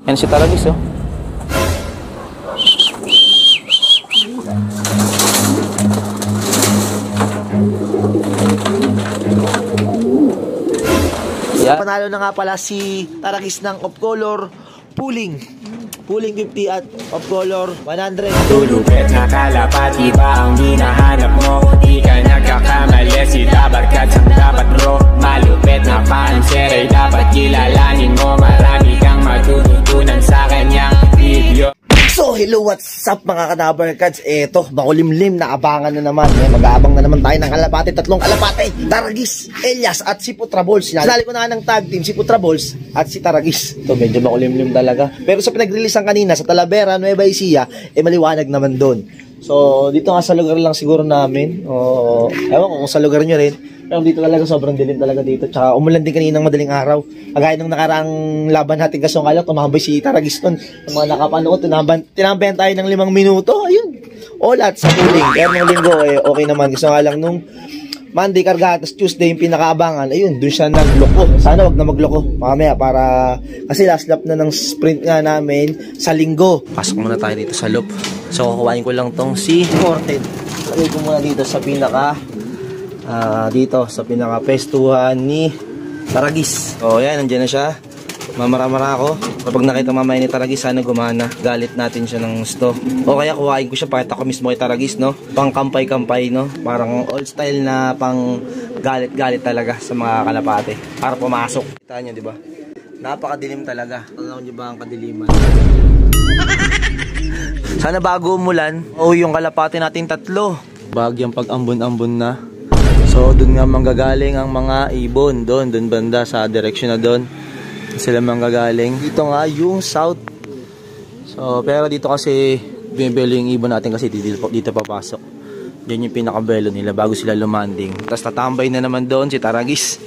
Yan si Taragis, oh. Yan. Panalo na nga pala si Taragis ng off color pulling 50 at off color 100. Tulupet na kalapati ba ang hinahanap mo? Di ka nagkakamali, si Dabarkat ang dapat bro. Malupet na panser ay dapat kilalanin mo. Marami kang matututunan sa kanyang video. So hello, what's up mga Kadabarkads? Eto, makulimlim na abangan na naman. Mag-aabang na naman tayo ng kalapate, tatlong kalapate, Taragis, Elias at si Putraballs. Sinali ko na nga ng tag team, si Putraballs at si Taragis. Ito medyo makulimlim talaga. Pero sa pinag-releasean kanina sa Talavera, Nueva Ecija, maliwanag naman doon. So dito nga sa lugar lang siguro namin. Ewan ko kung sa lugar nyo rin. Pero dito talaga sobrang dilim talaga dito. Tsaka umulan din kaninang madaling araw. Kagaya nung nakaraang laban natin kasong kala, tumambay si Taragis nun. Yung mga nakapanood, tinambayan tayo ng 5 minuto. Ayun. All at sa puling. Pero nung linggo, okay naman. Gusto nga lang nung Monday karga, tapos Tuesday yung pinakaabangan. Ayun, dun siya nagloko. Sana wag na magloko. Mamaya para, kasi last lap na ng sprint nga namin sa linggo. Pasok muna tayo dito sa loop. So, kukuhain ko lang tong si Imported. Lagay ko muna dito sa dito sa pinaka-pestuhan ni Taragis. O yan, nandiyan na siya. Mamara-mara ako. Kapag nakita mamaya ni Taragis, sana gumana. Galit natin siya ng gusto. O kaya kuhain ko siya, pakita ko mismo kay Taragis, no? Pang kampay-kampay, no? Parang old style na pang galit-galit talaga sa mga kalapate. Para pumasok. Kita nyo, di ba? Napakadilim talaga. Alam nyo ba ang kadiliman? Sana bago umulan, yung kalapate natin 3. Bagyang pag-ambon-ambon na. So, dun nga manggagaling ang mga ibon. Doon banda sa direction na doon. Sila manggagaling. Dito nga yung south. So, pero dito kasi bumibelo yung ibon natin kasi dito papasok. Diyan yung pinakabelo nila bago sila lumanding. Tapos tatambay na naman doon si Taragis.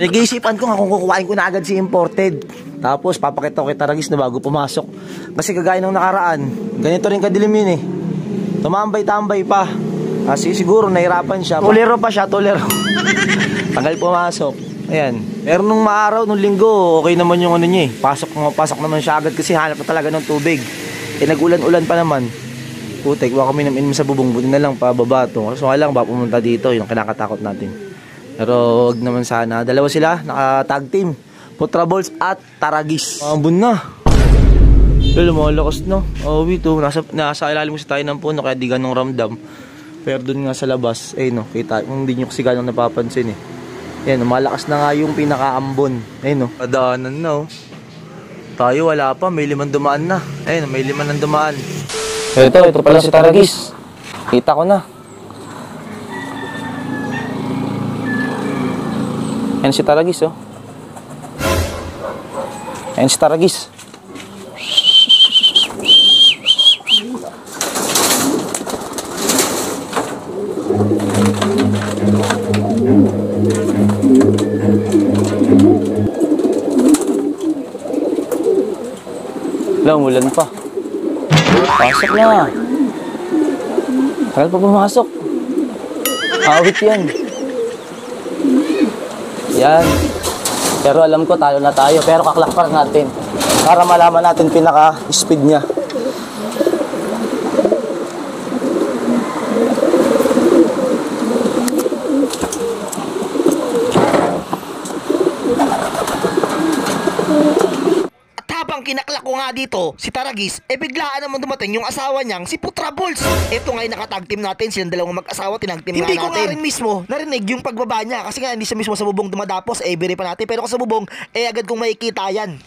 Nag-iisipan ko nga kung kukuhain ko na agad si Imported. Tapos papakita ko kay Taragis na bago pumasok. Kasi kagaya nung nakaraan, ganito rin kadilim yun eh. Tumambay-tambay pa. Kasi siguro nahirapan siya. Tolero pa siya, tolero. Tagal pumasok. Ayan. Pero nung maaraw, nung linggo, okay naman yung ano niya eh. Pasok naman siya agad kasi hanap na talaga ng tubig. Nag-ulan-ulan pa naman. Putek, baka kami namin sa bubong. Buti na lang pababa to. So nga lang, baka pumunta dito. Yung kinakatakot natin. Pero wag naman sana. Dalawa sila, naka-tag team. Putraballs at Taragis. Ambon na. Lumalakas no. Wait oh. Nasa ilalim kasi tayo ng puno kaya di ganong ramdam. Pero dun nga sa labas, no, kita, hindi nyo kasi ganong napapansin eh. Yan, malakas na nga yung pinakaambon. Ayun, no, padaanan na, oh. Tayo wala pa, may 5 dumaan na. Ayun, may 5 nang dumaan. Ito pala si Taragis. Kita ko na. Yan si Taragis, oh. Yan si Taragis. Wala, umulan pa. Pasok na. Tagal pa pumasok. Awit yan. Yan. Pero alam ko, talo na tayo. Pero kaklakpar natin. Para malaman natin pinaka-speed niya. Kinaklak ko nga dito, si Taragis, biglaan naman dumating yung asawa niyang si Putraballs. Ito nga yung nakatag team natin, silang dalawang mag-asawa, tinag team nga natin. Hindi ko nga rin mismo narinig yung pagbaba niya, kasi nga hindi siya mismo sa bubong dumadapos, biri pa natin, pero sa bubong, agad kong makikita yan.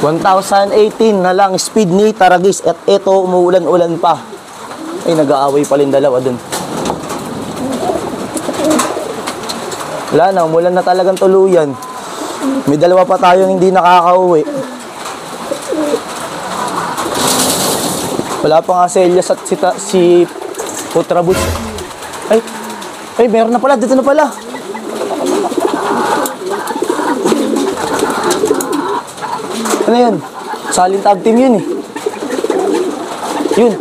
1018 na lang speed ni Taragis, at ito, umuulan-ulan pa. Nag-aaway pa rin dalawa dun. Wala na, umulan na talagang tuluyan. May dalawa pa tayong hindi nakakauwi. Wala pa nga si Elias at si Putraballs. Ay, meron na pala. Dito na pala. Ano yan? Salin tag team yun eh. Yun.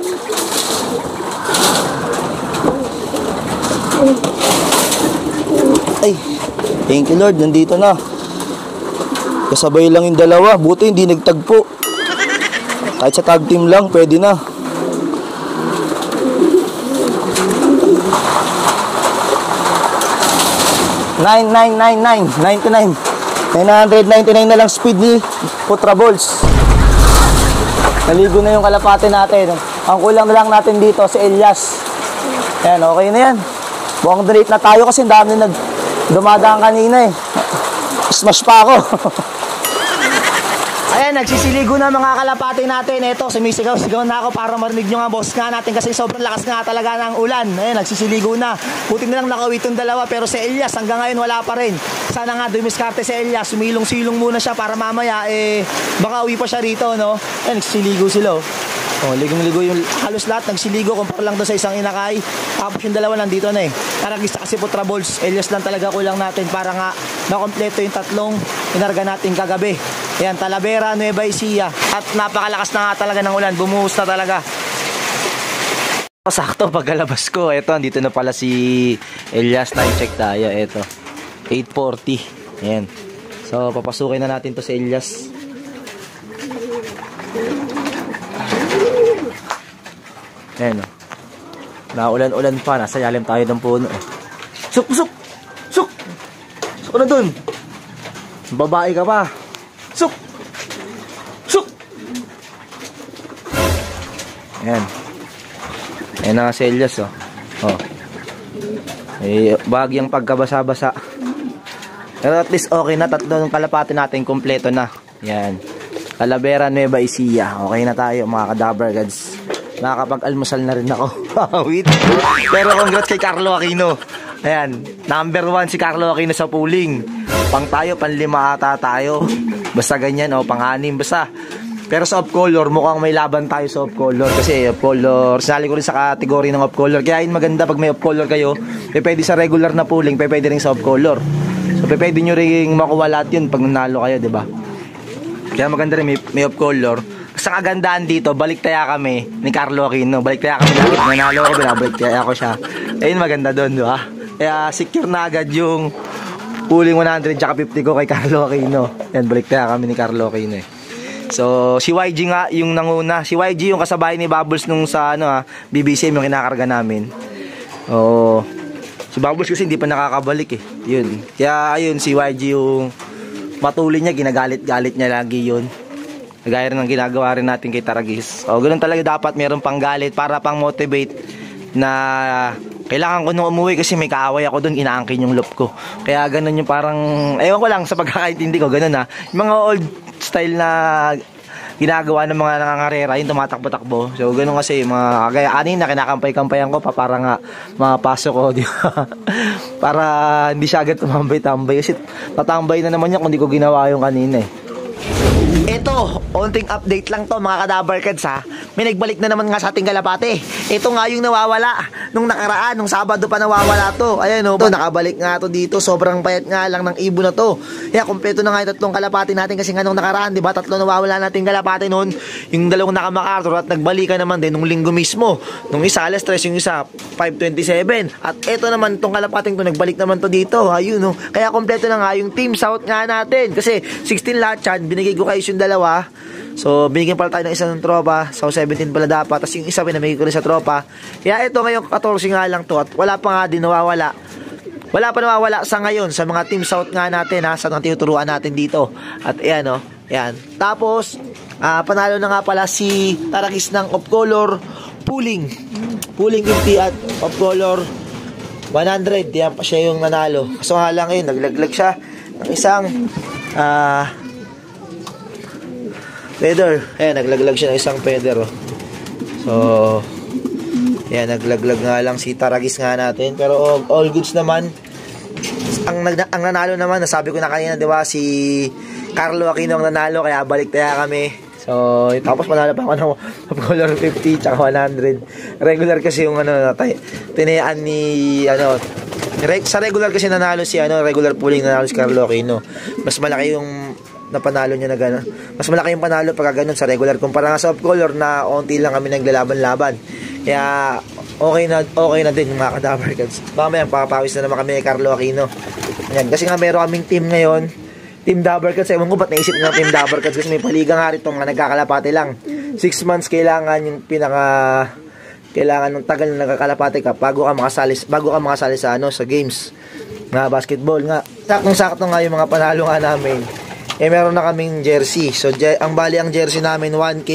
Ay, thank you Lord. Nandito na. Kasabay lang yung dalawa. Buti hindi nagtagpo. Kahit sa tag team lang, pwede na. $999 na lang speed ni Putra Balls. Naligo na yung kalapate natin. Ang kulang na lang natin dito si Elias. Ayan, okay na yan. Buwang donate na tayo kasi dami na dumadaan kanina eh. Smash pa ako. Ayan, nagsisiligo na mga kalapate natin. Eto, sumisigaw-sigaw na ako para marinig nyo nga boss nga natin kasi sobrang lakas nga talaga ng ulan. Ayan, nagsisiligo na. Buti na lang nakauwi itong dalawa pero si Elias hanggang ngayon wala pa rin. Sana nga dumiskarte si Elias. Sumilong-silong muna siya para mamaya baka uwi pa siya rito, no? Ayan, nagsisiligo sila oh. Oh, ligong-ligo yung halos lahat nagsiligo kumpara lang doon sa isang inakay. Tapos yung dalawa nandito na eh. Taragis kasi Putra Balls. Elias lang talaga kulang natin para nga makompleto yung tatlong inarga natin kagabi. Ayan, Talavera, Nueva Ecija. At napakalakas na nga talaga ng ulan. Bumuhos na talaga. Sakto pagkalabas ko. Eto, dito na pala si Elias. Time check tayo. Eto, 8:40. Ayan. So, papasukin na natin to si Elias. Ayan o. Naulan-ulan pa. Nasa yalim tayo ng puno eh. Suk! Suk! Suk! Suk na dun! Babae ka pa. Suk! Suk! Ayan. Ayan na si Elias oh. Oh. Bagyang pagkabasa-basa. Pero at least okay na. Tatlo ng kalapati natin kompleto na. Ayan. Talavera, Nueva Ecija. Okay na tayo mga ka-Dabber Gods. Nakakapag-almusal na rin ako. Wait. Pero congrats kay Carlo Aquino. Ayan, number 1 si Carlo Aquino sa pooling. Pang tayo, pang 5 ata tayo. Basta ganyan, pang 6. Basta. Pero sa off-color, mukhang may laban tayo sa off-color. Kasi off-color, sinali ko rin sa kategory ng off-color. Kaya yun maganda pag may off-color kayo. Pwede sa regular na pooling, pwede rin sa off-color. So pwede nyo rin makuha lahat yun pag nanalo kayo, diba? Kaya maganda rin may off-color. Sa kagandahan dito, baliktaya kami ni Carlo Aquino. Baliktaya kami lagi. Nanalo ako, binabaliktaya ako siya. Ayun, maganda doon, di ba? Kaya secure na agad yung pooling 100 tsaka 50 ko kay Carlo Aquino. Yan, baliktaya kami ni Carlo Aquino eh. So, si YG nga yung nanguna. Si YG yung kasabay ni Bubbles nung sa BBCM yung kinakarga namin. Si Bubbles kasi hindi pa nakakabalik eh. Yun. Kaya ayun, si YG yung matuli niya, ginagalit-galit niya lagi yun. Gaya rin ng ginagawa rin natin kay Taragis. Ganun talaga dapat meron pang galit para pang motivate na kailangan ko nung umuwi kasi may kaaway ako doon, inaangkin yung loop ko. Kaya ganun yung parang, ewan ko lang sa pagkakaintindi ko, ganun yung mga old style na ginagawa ng mga nangangarera, yung tumatakbo-takbo. So ganun kasi, mga kagaya anin na kinakampay-kampayan ko pa para nga mapasok ko, di ba? Para hindi siya agad tumambay-tambay kasi tatambay na naman yan kung di ko ginawa yung kanina eh. Ito, onting update lang to mga ka-Dabber Gods ha. May nagbalik na naman nga sa ating kalapate. Ito nga yung nawawala nung nakaraan, nung Sabado pa nawawala to. Ayan o, nakabalik nga to dito. Sobrang payat nga lang ng ibon na to. Kaya kompleto na nga yung tatlong kalapate natin kasi nga nung nakaraan, diba? Tatlo nawawala nating kalapate noon. Yung dalawang naka-MacArthur at nagbalikan naman din nung linggo mismo. Nung isa alas 3, yung isa 5:27. At ito naman itong kalapating to, nagbalik naman to dito. Ayun o. Kaya kompleto na nga yung Team South nga natin. Kasi 16 lahat yan, binigay ko kayo yung dalawa. So, binigyan pala tayo ng isa ng tropa. So, 17 pala dapat. Tapos yung isa pinamigay ko rin sa tropa. Kaya ito ngayon, 14 nga lang to. At wala pa nga din nawawala. Wala pa nawawala sa ngayon sa mga Team South nga natin ha. Sa mga tinuturuan natin dito. At ayan o. Ayan. Tapos, panalo na nga pala si Taragis ng off-color pooling. Pooling 50 at off-color 100. Yan pa siya yung nanalo. So, nga lang ngayon, naglaglag siya ng isang feather. Ayan, naglaglag siya ng isang feather. So, ayan, naglaglag nga lang si Taragis nga natin. Pero all goods naman. Ang nanalo naman, nasabi ko na kanina, di ba, si Carlo Aquino ang nanalo, kaya balik tayo kami. So, tapos manalo pa ako ng color 50 tsaka 100. Regular kasi yung tinayaan ni, sa regular kasi nanalo si, regular pooling nanalo si Carlo Aquino. Mas malaki yung napanalo niya na gano'n. Mas malaki yung panalo pag gano'n sa regular kumpara nga sa off-color na onti lang kami naglalaban-laban. Kaya okay na din yung mga ka-Dabber Gods. Mamaya papawis na naman kami kay Carlo Aquino. Ayan, kasi nga meron kaming team ngayon Team Dabber Cats, ewan ko ba't naisip nyo Team Dabber Cats kasi may paliga nga rito nga nagkakalapate lang. 6 months kailangan yung kailangan ng tagal na nagkakalapate ka bago ka makasali sa sa games nga basketball nga. Saktong-sakto nga yung mga panalo nga namin. Meron na kaming jersey. So ang jersey namin 1K.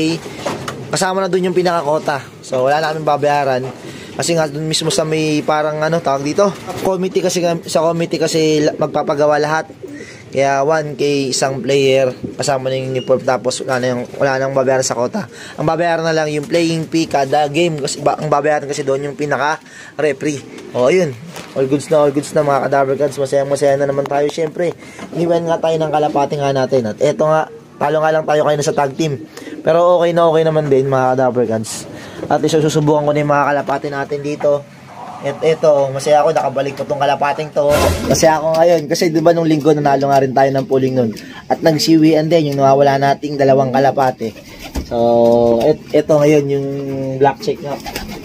Kasama na dun yung pinakakota. So wala na kaming babayaran. Kasi nga dun mismo sa may parang tawag dito. Sa committee kasi magpapagawa lahat. Kaya 1K isang player, kasama na yung uniform, tapos wala nang babayaran sa kota. Ang babayaran na lang yung playing fee kada game, kasi ang babayaran kasi doon yung pinaka-referee. O yun, all goods na mga Kadabber Cats. Masaya na naman tayo syempre. Iniwan nga tayo ng kalapati nga natin. At eto nga, talo nga lang tayo kayo sa tag team. Pero okay naman din mga Kadabber Cats. At susubukan ko na yung mga kalapati natin dito. At eto, masaya ako, nakabalik ko tong kalapating to. Masaya ako ngayon, kasi diba nung linggo nanalo nga rin tayo ng pooling nun. At nagsiwian din yung nawawala nating 2 kalapate. So, eto ngayon yung black check nga.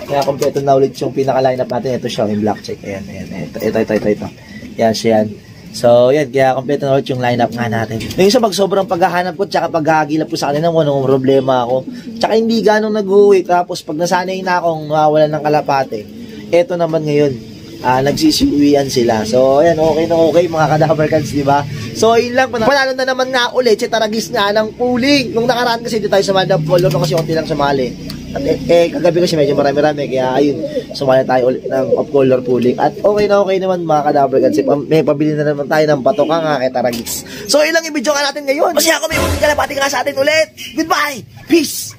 Kaya kompleto na ulit yung pinaka-lineup natin. Ito siya, yung black check. Ayan. Ito. Yan siya. So, yan. Kaya kompleto na ulit yung lineup nga natin. Ngayon sa sobrang paghahanap ko, tsaka paghahagilap ko sa kanila kung anong problema ako. Tsaka hindi ganong nag-uwi. Tapos pag nasanay na akong nawawalan ng kalapate, eto naman ngayon, nagsisiwian sila. So, ayan, okay mga Kadabber Cats, di ba? So, yun lang, panalo na naman nga ulit, si Taragis nga ng pooling. Nung nakaraan kasi hindi tayo sumali ng polo, kasi konti lang sumali. At kagabi kasi medyo marami-rami, kaya ayun, sumali tayo ulit ng off-color pooling. At okay naman mga Kadabber Cats, may pabili na naman tayo ng patoka nga kay Taragis. So, yun lang yung video ka natin ngayon. Kasi ako may kalapati nga sa atin ulit. Goodbye! Peace!